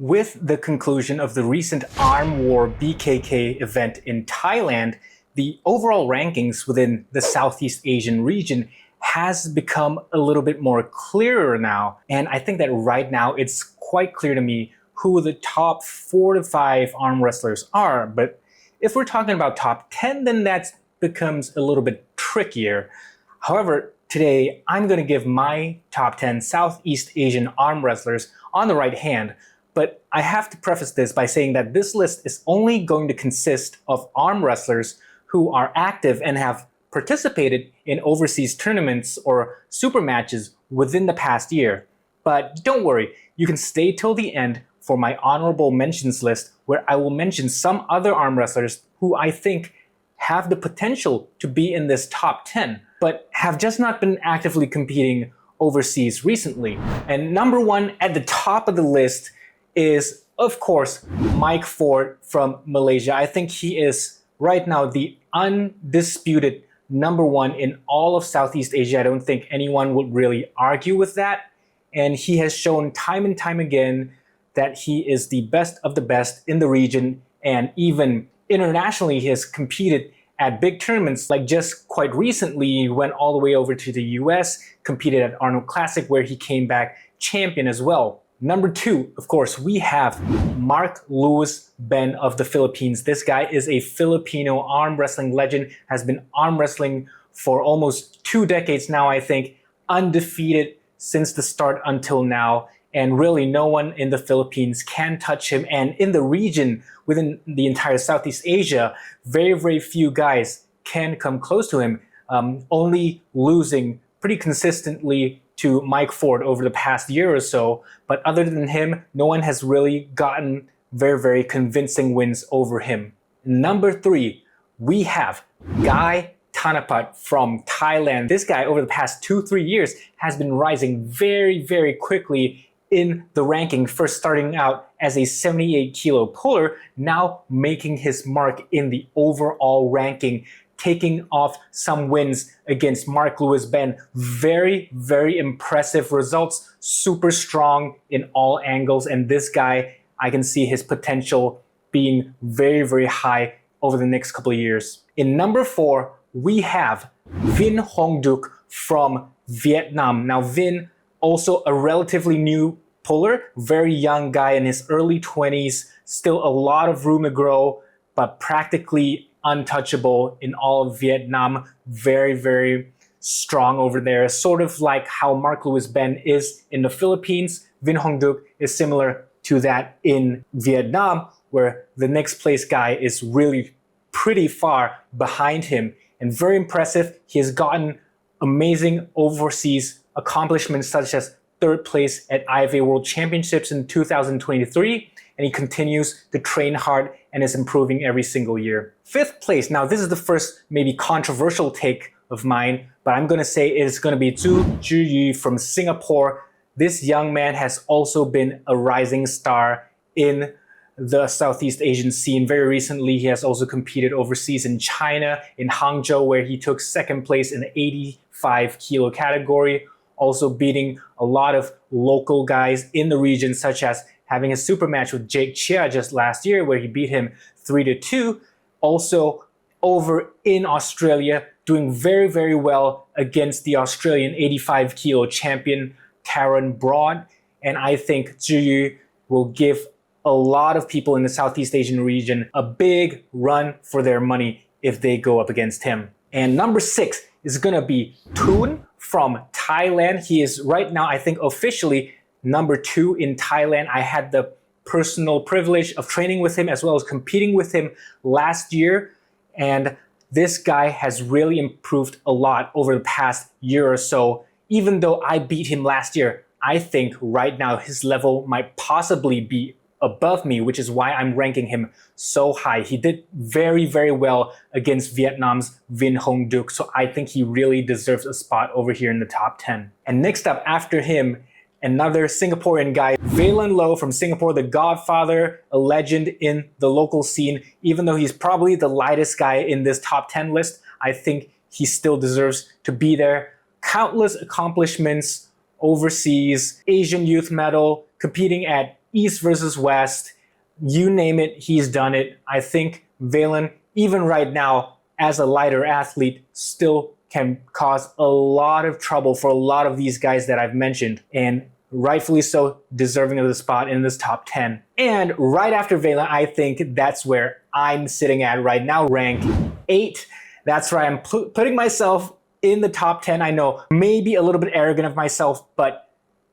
With the conclusion of the recent ARMWAR BKK event in Thailand, the overall rankings within the Southeast Asian region has become a little bit more clearer now. And I think that right now it's quite clear to me who the top 4 to 5 arm wrestlers are. But if we're talking about top 10, then that becomes a little bit trickier. However, today I'm going to give my top 10 Southeast Asian arm wrestlers on the right hand. But I have to preface this by saying that this list is only going to consist of arm wrestlers who are active and have participated in overseas tournaments or super matches within the past year. But don't worry, you can stay till the end for my honorable mentions list, where I will mention some other arm wrestlers who I think have the potential to be in this top 10, but have just not been actively competing overseas recently. And number 1 at the top of the list is, of course, Mike Ford from Malaysia. I think he is right now the undisputed number 1 in all of Southeast Asia. I don't think anyone would really argue with that. And he has shown time and time again that he is the best of the best in the region. And even internationally, he has competed at big tournaments. Like just quite recently, he went all the way over to the US, competed at Arnold Classic, where he came back champion as well. Number 2, of course, we have Mark Lewis Ben of the Philippines. This guy is a Filipino arm wrestling legend, has been arm wrestling for almost 2 decades now, I think, undefeated since the start until now. And really no one in the Philippines can touch him. And in the region, within the entire Southeast Asia, very, very few guys can come close to him, only losing pretty consistently to Mike Ford over the past year or so. But other than him, no one has really gotten very, very convincing wins over him. Number 3, we have Guy Thanapat from Thailand. This guy over the past 2-3 years has been rising very, very quickly in the ranking, first starting out as a 78 kilo puller, now making his mark in the overall ranking, taking off some wins against Mark Lewis Ben. Very, very impressive results, super strong in all angles. And this guy, I can see his potential being very, very high over the next couple of years. In number 4, we have Vin Hong Duc from Vietnam. Now, Vin, also a relatively new puller, very young guy in his early 20s, still a lot of room to grow, but practically untouchable in all of Vietnam. Very, very strong over there. Sort of like how Mark Lewis Ben is in the Philippines. Vin Hong Duc is similar to that in Vietnam, where the next place guy is really pretty far behind him and very impressive. He has gotten amazing overseas accomplishments such as 3rd place at IFA World Championships in 2023, and he continues to train hard and is improving every single year. 5th place, now this is the first maybe controversial take of mine, but I'm going to say it's going to be Zhu Zhiyu from Singapore. This young man has also been a rising star in the Southeast Asian scene. Very recently, he has also competed overseas in China, in Hangzhou, where he took 2nd place in the 85 kilo category, also beating a lot of local guys in the region, such as having a super match with Tay Jia just last year, where he beat him 3-2. Also over in Australia, doing very, very well against the Australian 85 kilo champion, Karen Broad. And I think Zhiyu will give a lot of people in the Southeast Asian region a big run for their money if they go up against him. And number 6 is going to be Toon from Thailand. He is right now, I think, officially number 2 in Thailand. I had the personal privilege of training with him as well as competing with him last year. And this guy has really improved a lot over the past year or so. Even though I beat him last year, I think right now his level might possibly be above me, which is why I'm ranking him so high. He did very, very well against Vietnam's Vin Hong Duc, so I think he really deserves a spot over here in the top 10. And next up after him, another Singaporean guy, Valen Low from Singapore, the godfather, a legend in the local scene. Even though he's probably the lightest guy in this top 10 list, I think he still deserves to be there. Countless accomplishments overseas, Asian youth medal, competing at East versus West, you name it, he's done it. I think Valen, even right now, as a lighter athlete, still can cause a lot of trouble for a lot of these guys that I've mentioned, and rightfully so, deserving of the spot in this top 10. And right after Valen, I think that's where I'm sitting at right now, rank 8. That's right, I'm putting myself in the top 10. I know, maybe a little bit arrogant of myself, but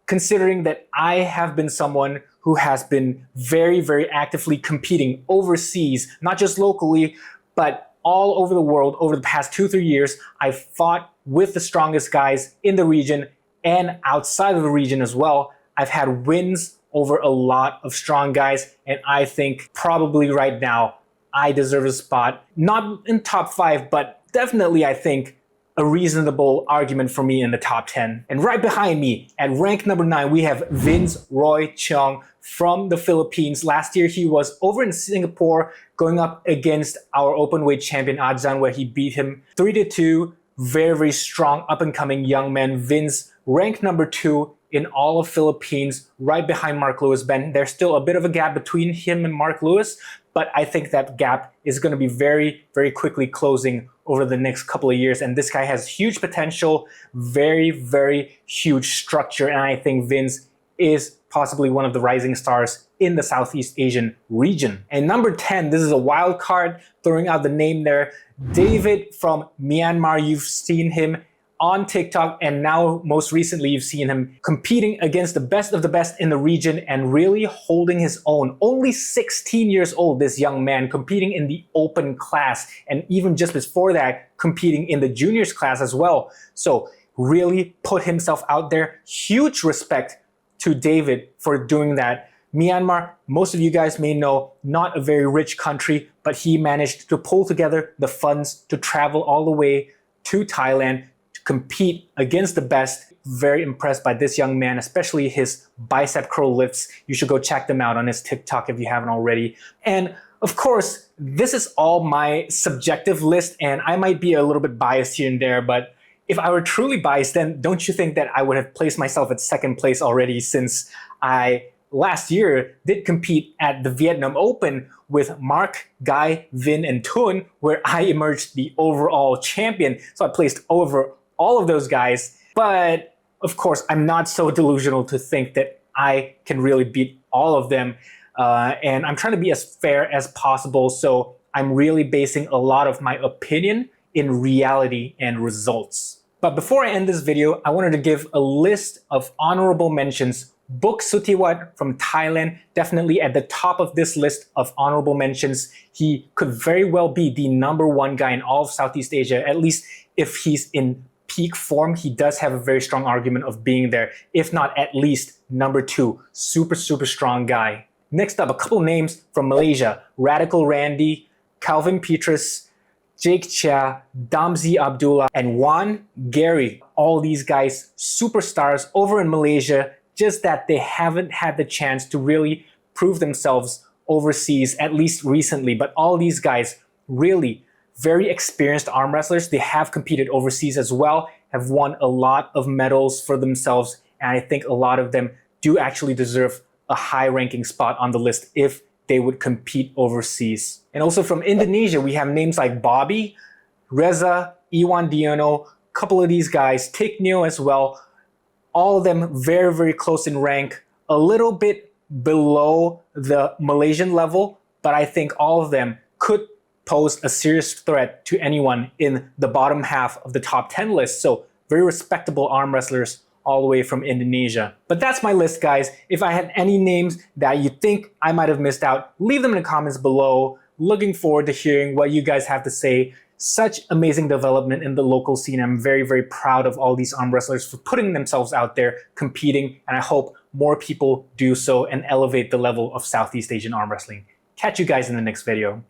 considering that I have been someone who has been very, very actively competing overseas, not just locally, but all over the world over the past 2-3 years, I've fought with the strongest guys in the region and outside of the region as well. I've had wins over a lot of strong guys, and I think probably right now I deserve a spot, not in top 5, but definitely I think a reasonable argument for me in the top 10. And right behind me at rank number 9, we have Vince Roy Cheong from the Philippines. Last year, he was over in Singapore going up against our openweight champion Adjan, where he beat him 3-2. Very, very strong up-and-coming young man. Vince, ranked number 2 in all of Philippines, right behind Mark Lewis. Ben, there's still a bit of a gap between him and Mark Lewis, but I think that gap is going to be very, very quickly closing over the next couple of years. And this guy has huge potential, very, very huge structure. And I think Vince is possibly one of the rising stars in the Southeast Asian region. And number 10, this is a wild card, throwing out the name there. David from Myanmar, you've seen him on TikTok, and now most recently you've seen him competing against the best of the best in the region and really holding his own. Only 16 years old, this young man, competing in the open class, and even just before that, competing in the juniors class as well. So really put himself out there. Huge respect to David for doing that. Myanmar, most of you guys may know, not a very rich country, but he managed to pull together the funds to travel all the way to Thailand to compete against the best. Very impressed by this young man, especially his bicep curl lifts. You should go check them out on his TikTok if you haven't already. And of course, this is all my subjective list, and I might be a little bit biased here and there, but if I were truly biased, then don't you think that I would have placed myself at second place already, since I last year did compete at the Vietnam Open with Mark, Guy, Vin, and Thun, where I emerged the overall champion. So I placed over all of those guys. But of course, I'm not so delusional to think that I can really beat all of them. And I'm trying to be as fair as possible. So I'm really basing a lot of my opinion in reality and results. But before I end this video, I wanted to give a list of honorable mentions. Book Sutiwat from Thailand, definitely at the top of this list of honorable mentions. He could very well be the #1 guy in all of Southeast Asia. At least if he's in peak form, he does have a very strong argument of being there. If not, at least #2. Super, super strong guy. Next up, a couple names from Malaysia. Radical Randy, Calvin Petrus, Jake Chia, Damzi Abdullah, and Juan Gary. All these guys, superstars over in Malaysia, just that they haven't had the chance to really prove themselves overseas, at least recently. But all these guys, really very experienced arm wrestlers. They have competed overseas as well, have won a lot of medals for themselves, and I think a lot of them do actually deserve a high-ranking spot on the list if they would compete overseas. And also from Indonesia, we have names like Bobby, Reza, Iwan Diono, a couple of these guys, Tiknyo as well. All of them very, very close in rank, a little bit below the Malaysian level, but I think all of them could pose a serious threat to anyone in the bottom half of the top 10 list. So very respectable arm wrestlers all the way from Indonesia. But that's my list, guys. If I had any names that you think I might have missed out, leave them in the comments below. Looking forward to hearing what you guys have to say. Such amazing development in the local scene. I'm very, very proud of all these arm wrestlers for putting themselves out there, competing, and I hope more people do so and elevate the level of Southeast Asian arm wrestling. Catch you guys in the next video.